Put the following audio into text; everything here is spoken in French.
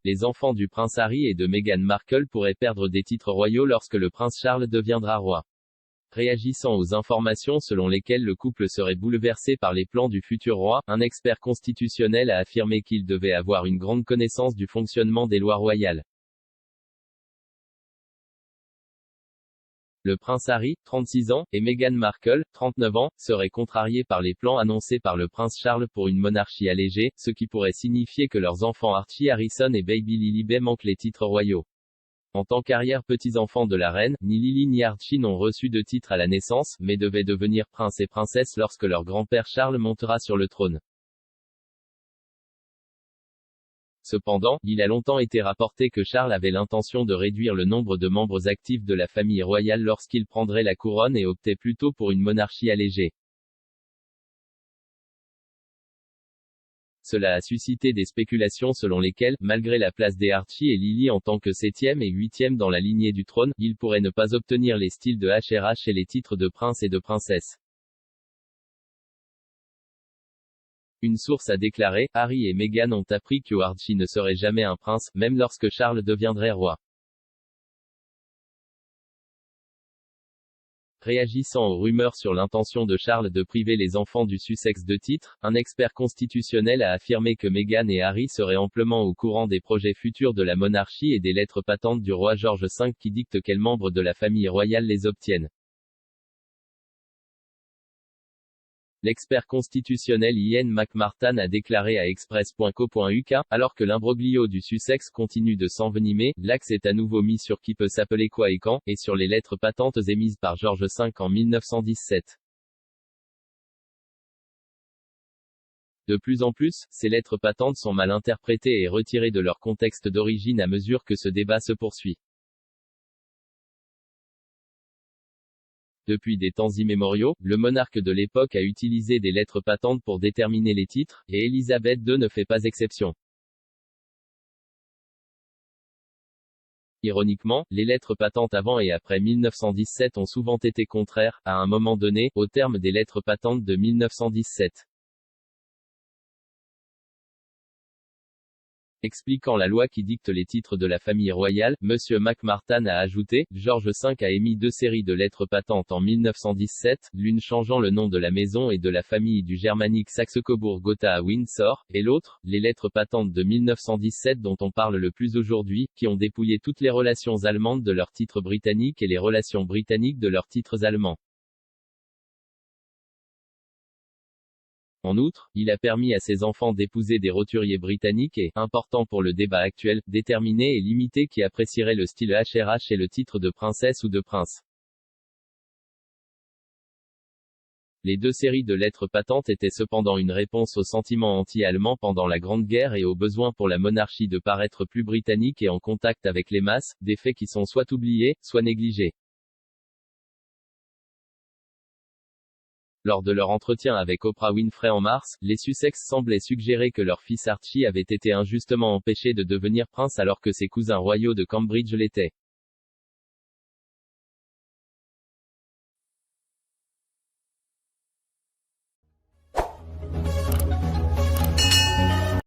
les enfants du prince Harry et de Meghan Markle pourraient perdre des titres royaux lorsque le prince Charles deviendra roi. Réagissant aux informations selon lesquelles le couple serait bouleversé par les plans du futur roi, un expert constitutionnel a affirmé qu'il devait avoir une grande connaissance du fonctionnement des lois royales. Le prince Harry, 36 ans, et Meghan Markle, 39 ans, seraient contrariés par les plans annoncés par le prince Charles pour une monarchie allégée, ce qui pourrait signifier que leurs enfants Archie Harrison et Baby Lilibet manquent les titres royaux. En tant qu'arrière-petits-enfants de la reine, ni Lily ni Archie n'ont reçu de titre à la naissance, mais devaient devenir prince et princesse lorsque leur grand-père Charles montera sur le trône. Cependant, il a longtemps été rapporté que Charles avait l'intention de réduire le nombre de membres actifs de la famille royale lorsqu'il prendrait la couronne et optait plutôt pour une monarchie allégée. Cela a suscité des spéculations selon lesquelles, malgré la place des Archie et Lily en tant que 7e et 8e dans la lignée du trône, ils pourraient ne pas obtenir les styles de HRH et les titres de prince et de princesse. Une source a déclaré, Harry et Meghan ont appris que Archie ne serait jamais un prince, même lorsque Charles deviendrait roi. Réagissant aux rumeurs sur l'intention de Charles de priver les enfants du Sussex de titres, un expert constitutionnel a affirmé que Meghan et Harry seraient amplement au courant des projets futurs de la monarchie et des lettres patentes du roi George V qui dictent quels membres de la famille royale les obtiennent. L'expert constitutionnel Ian McMartin a déclaré à Express.co.uk, alors que l'imbroglio du Sussex continue de s'envenimer, l'axe est à nouveau mis sur qui peut s'appeler quoi et quand, et sur les lettres patentes émises par George V en 1917. De plus en plus, ces lettres patentes sont mal interprétées et retirées de leur contexte d'origine à mesure que ce débat se poursuit. Depuis des temps immémoriaux, le monarque de l'époque a utilisé des lettres patentes pour déterminer les titres, et Élisabeth II ne fait pas exception. Ironiquement, les lettres patentes avant et après 1917 ont souvent été contraires, à un moment donné, au terme des lettres patentes de 1917. Expliquant la loi qui dicte les titres de la famille royale, M. McMartin a ajouté, George V a émis 2 séries de lettres patentes en 1917, l'une changeant le nom de la maison et de la famille du germanique Saxe-Cobourg-Gotha à Windsor, et l'autre, les lettres patentes de 1917 dont on parle le plus aujourd'hui, qui ont dépouillé toutes les relations allemandes de leurs titres britanniques et les relations britanniques de leurs titres allemands. En outre, il a permis à ses enfants d'épouser des roturiers britanniques et, important pour le débat actuel, déterminer et limiter qui apprécierait le style HRH et le titre de princesse ou de prince. Les 2 séries de lettres patentes étaient cependant une réponse aux sentiments anti-allemands pendant la Grande Guerre et au besoin pour la monarchie de paraître plus britannique et en contact avec les masses, des faits qui sont soit oubliés, soit négligés. Lors de leur entretien avec Oprah Winfrey en mars, les Sussex semblaient suggérer que leur fils Archie avait été injustement empêché de devenir prince alors que ses cousins royaux de Cambridge l'étaient.